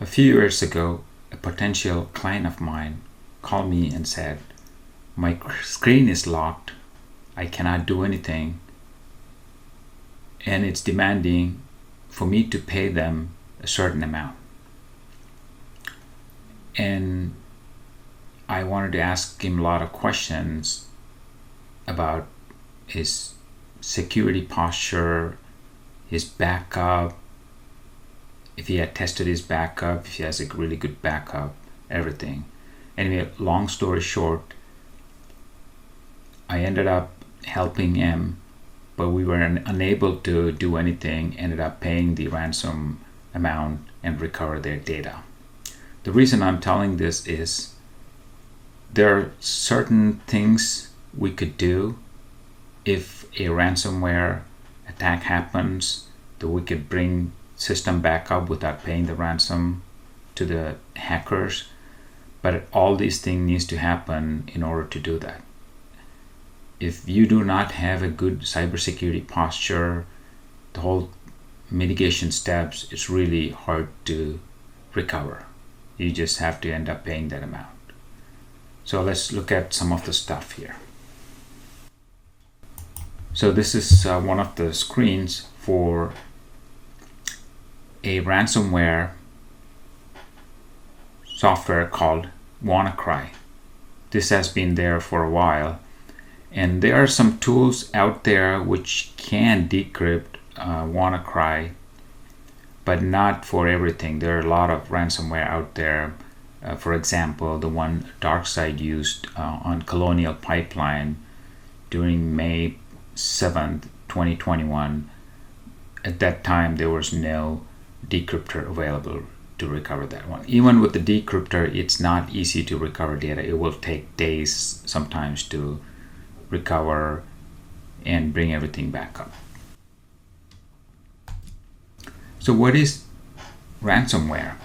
A few years ago, a potential client of mine called me and said, "My screen is locked, I cannot do anything, and it's demanding for me to pay them a certain amount." And I wanted to ask him a lot of questions about his security posture, his backup, if he had tested his backup, if he has a really good backup, everything. Anyway, long story short, I ended up helping him, but we were unable to do anything, ended up paying the ransom amount and recover their data. The reason I'm telling this is there are certain things we could do if a ransomware attack happens, that we could bring system back up without paying the ransom to the hackers. But all these things needs to happen in order to do that. If you do not have a good cybersecurity posture, the whole mitigation steps, it's really hard to recover. You just have to end up paying that amount. So let's look at some of the stuff here. So this is one of the screens for a ransomware software called WannaCry. This has been there for a while, and there are some tools out there which can decrypt WannaCry, but not for everything. There are a lot of ransomware out there. For example, the one DarkSide used on Colonial Pipeline during May 7th, 2021. At that time, there was no decryptor available to recover that one. Even with the decryptor, it's not easy to recover data. It will take days sometimes to recover and bring everything back up. So what is ransomware?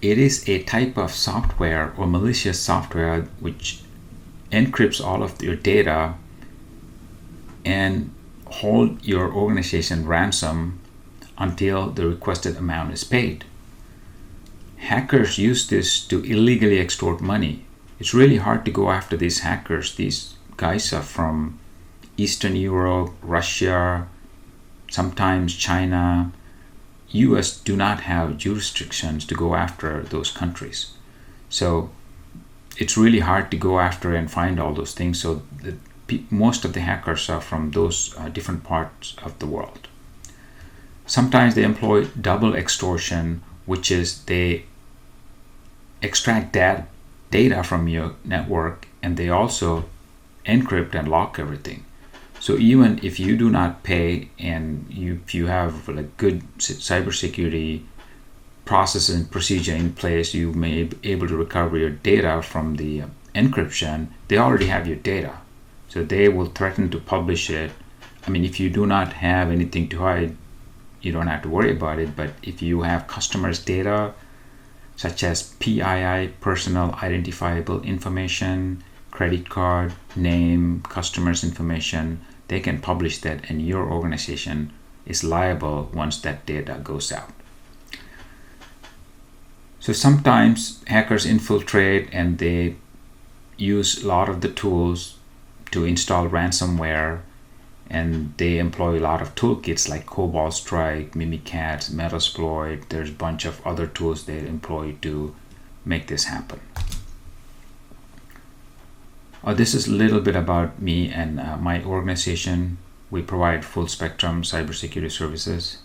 It is a type of software or malicious software which encrypts all of your data and hold your organization ransom until the requested amount is paid. Hackers use this to illegally extort money. It's really hard to go after these hackers. These guys are from Eastern Europe, Russia, sometimes China. US do not have jurisdictions to go after those countries. So it's really hard to go after and find all those things. So most of the hackers are from those different parts of the world. Sometimes they employ double extortion, which is they extract that data from your network and they also encrypt and lock everything. So even if you do not pay and if you have like good cybersecurity process and procedure in place, you may be able to recover your data from the encryption. They already have your data. So they will threaten to publish it. I mean, if you do not have anything to hide, you don't have to worry about it. But if you have customers' data, such as PII, personal identifiable information, credit card, name, customers' information, they can publish that and your organization is liable once that data goes out. So sometimes hackers infiltrate and they use a lot of the tools to install ransomware, and they employ a lot of toolkits like Cobalt Strike, Mimikatz, Metasploit. There's a bunch of other tools they employ to make this happen. This is a little bit about me and my organization. We provide full spectrum cybersecurity services.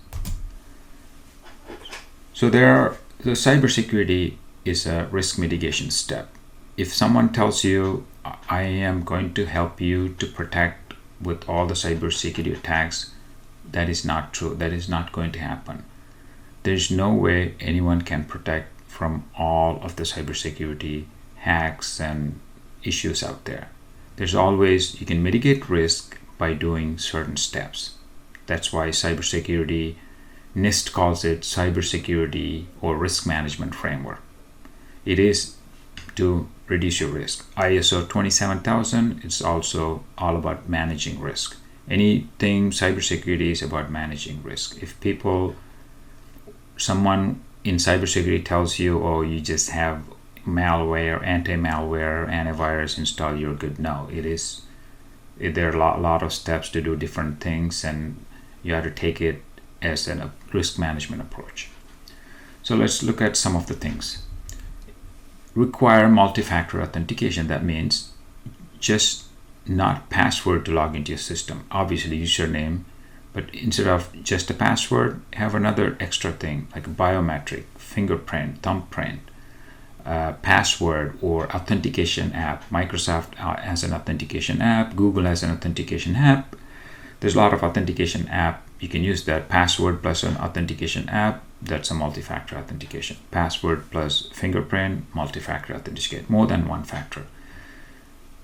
So the cybersecurity is a risk mitigation step. If someone tells you, I am going to help you to protect with all the cybersecurity attacks, that is not true. That is not going to happen. There's no way anyone can protect from all of the cybersecurity hacks and issues out there. There's always, you can mitigate risk by doing certain steps. That's why cybersecurity, NIST calls it cybersecurity or risk management framework. It is to reduce your risk. ISO 27000, it's also all about managing risk. Anything cybersecurity is about managing risk. If someone in cybersecurity tells you, oh, you just have malware, anti-malware, antivirus installed, you're good. No, there are a lot of steps to do different things, and you have to take it as a risk management approach. So let's look at some of the things. Require multi-factor authentication. That means just not password to log into your system. Obviously username, but instead of just a password, have another extra thing like a biometric, fingerprint, thumbprint, password, or authentication app. Microsoft has an authentication app. Google has an authentication app. There's a lot of authentication app. You can use that password plus an authentication app. That's a multi-factor authentication. Password plus fingerprint, multi-factor authentication. More than one factor.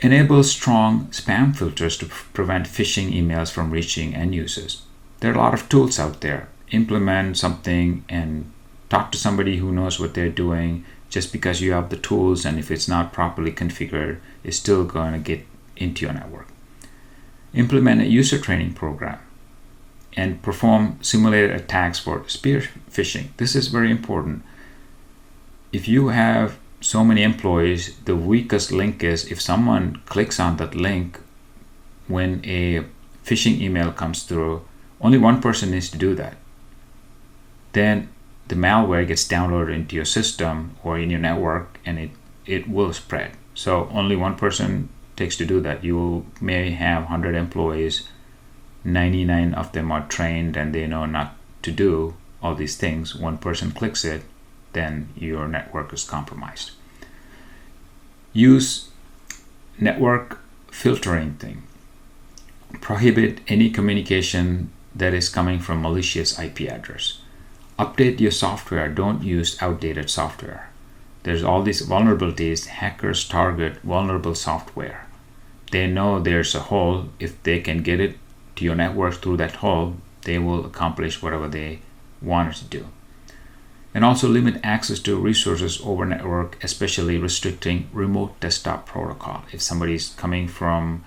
Enable strong spam filters to prevent phishing emails from reaching end users. There are a lot of tools out there. Implement something and talk to somebody who knows what they're doing. Just because you have the tools, and if it's not properly configured, it's still going to get into your network. Implement a user training program and perform simulated attacks for spear phishing. This is very important. If you have so many employees, the weakest link is if someone clicks on that link when a phishing email comes through, only one person needs to do that. Then the malware gets downloaded into your system or in your network, and it will spread. So only one person takes to do that. You may have 100 employees, 99 of them are trained and they know not to do all these things. One person clicks it, then your network is compromised. Use network filtering thing. Prohibit any communication that is coming from malicious IP address. Update your software. Don't use outdated software. There's all these vulnerabilities. Hackers target vulnerable software. They know there's a hole. If they can get it to your network through that hole, they will accomplish whatever they wanted to do. And also limit access to resources over network, especially restricting remote desktop protocol. If somebody's coming from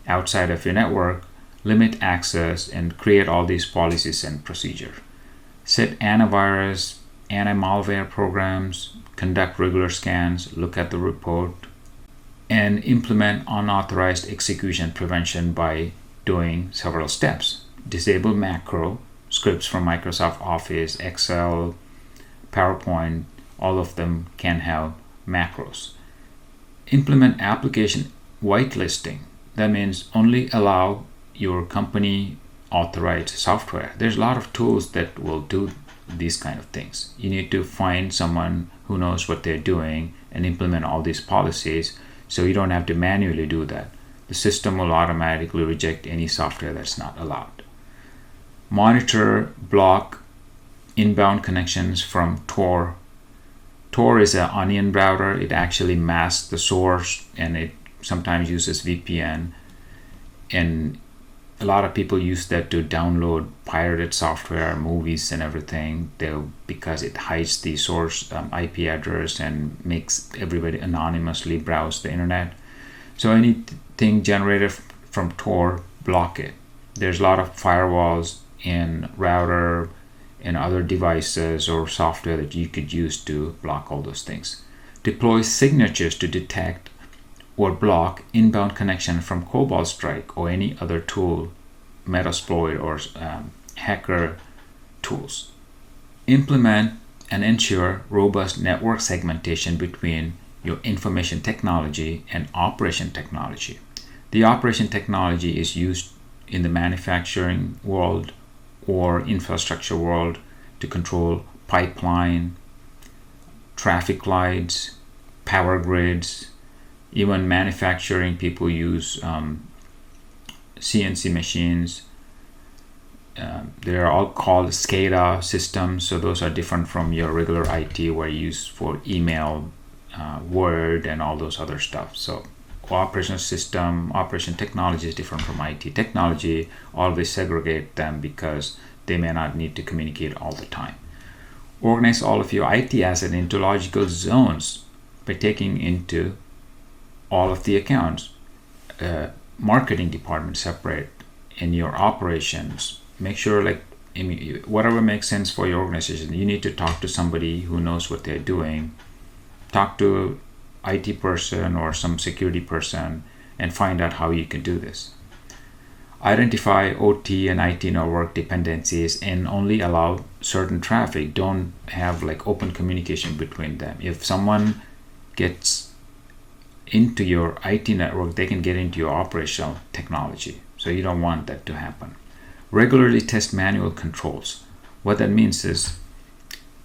outside of your network, limit access and create all these policies and procedures. Set antivirus, anti-malware programs, conduct regular scans, look at the report, and implement unauthorized execution prevention by doing several steps. Disable macro scripts from Microsoft Office, Excel, PowerPoint, all of them can have macros. Implement application whitelisting. That means only allow your company authorized software. There's a lot of tools that will do these kind of things. You need to find someone who knows what they're doing and implement all these policies, so you don't have to manually do that. The system will automatically reject any software that's not allowed. Monitor, block inbound connections from Tor. Tor is an onion router. It actually masks the source, and it sometimes uses VPN, and a lot of people use that to download pirated software, movies and everything, because it hides the source IP address and makes everybody anonymously browse the internet. So anything generated from Tor, block it. There's a lot of firewalls and router and other devices or software that you could use to block all those things. Deploy signatures to detect or block inbound connection from CobaltStrike or any other tool, Metasploit or hacker tools. Implement and ensure robust network segmentation between your information technology and operation technology. The operation technology is used in the manufacturing world or infrastructure world to control pipeline, traffic lights, power grids. Even manufacturing people use CNC machines. They are all called SCADA systems, so those are different from your regular IT where you use for email, Word, and all those other stuff. So operation system, operation technology is different from IT technology. Always segregate them because they may not need to communicate all the time. Organize all of your IT assets into logical zones by taking into all of the accounts. Marketing department separate in your operations. Make sure like whatever makes sense for your organization. You need to talk to somebody who knows what they're doing. Talk to IT person or some security person and find out how you can do this. Identify OT and IT network dependencies and only allow certain traffic. Don't have like open communication between them. If someone gets into your IT network, they can get into your operational technology. So you don't want that to happen. Regularly test manual controls. What that means is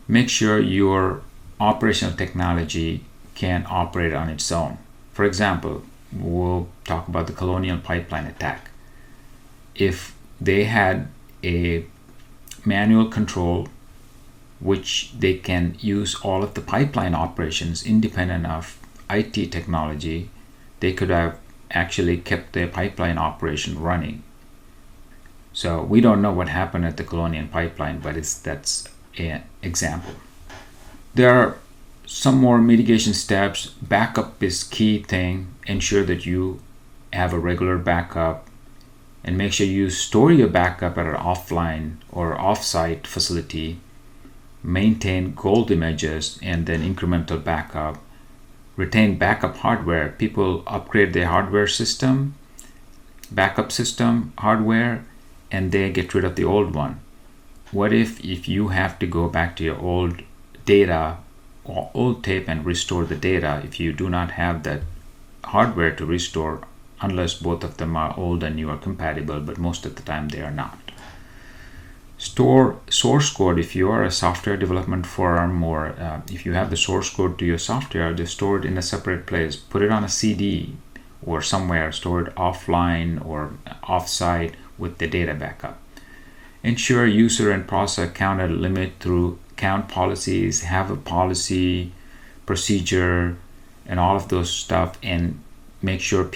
make sure your operational technology can operate on its own. For example, we'll talk about the Colonial Pipeline attack. If they had a manual control which they can use all of the pipeline operations independent of IT technology, they could have actually kept their pipeline operation running. So we don't know what happened at the Colonial Pipeline, but that's an example. There are some more mitigation steps. Backup is key thing. Ensure that you have a regular backup, and make sure you store your backup at an offline or offsite facility. Maintain gold images and then incremental backup. Retain backup hardware. People upgrade their hardware system, backup system hardware, and they get rid of the old one. What if you have to go back to your old data or old tape and restore the data? If you do not have that hardware to restore, unless both of them are old and new are compatible, but most of the time they are not. Store source code. If you are a software development firm or if you have the source code to your software, just store it in a separate place. Put it on a CD or somewhere. Store it offline or offsite with the data backup. Ensure user and process counter limit through count policies. Have a policy, procedure, and all of those stuff, and make sure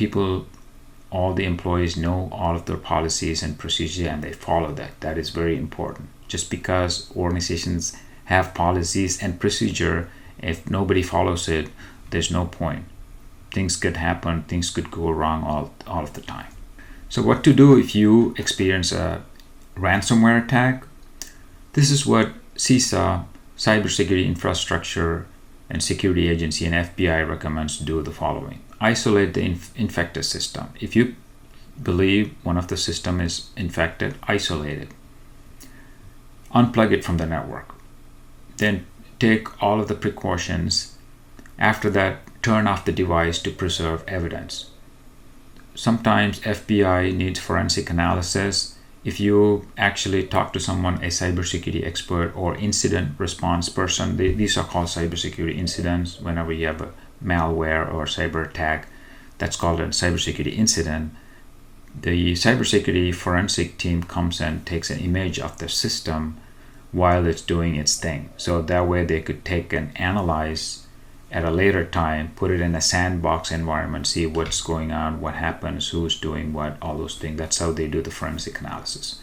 all the employees know all of their policies and procedures and they follow that. That is very important. Just because organizations have policies and procedure, if nobody follows it, there's no point. Things could happen, things could go wrong all of the time. So what to do if you experience a ransomware attack? This is what CISA, Cybersecurity Infrastructure and Security Agency, and FBI recommends to do the following. Isolate the infected system. If you believe one of the system is infected, isolate it. Unplug it from the network. Then take all of the precautions. After that, turn off the device to preserve evidence. Sometimes FBI needs forensic analysis. If you actually talk to someone, a cybersecurity expert or incident response person, these are called cybersecurity incidents. Whenever you have a malware or cyber attack, that's called a cybersecurity incident. The cybersecurity forensic team comes and takes an image of the system while it's doing its thing. So that way they could take and analyze at a later time, put it in a sandbox environment, see what's going on, what happens, who's doing what, all those things. That's how they do the forensic analysis.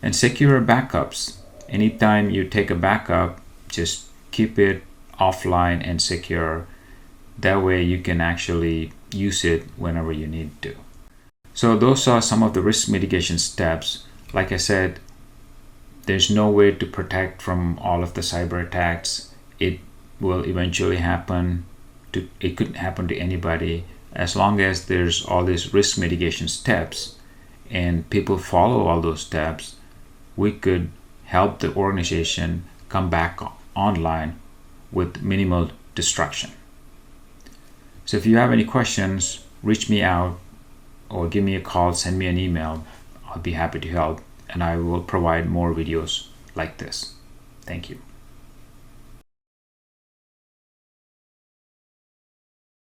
And secure backups. Anytime you take a backup, just keep it offline and secure. That way you can actually use it whenever you need to. So those are some of the risk mitigation steps. Like I said, there's no way to protect from all of the cyber attacks. It will eventually happen. It could happen to anybody. As long as there's all these risk mitigation steps and people follow all those steps, we could help the organization come back online with minimal destruction. So if you have any questions, reach me out or give me a call, send me an email. I'll be happy to help, and I will provide more videos like this. Thank you.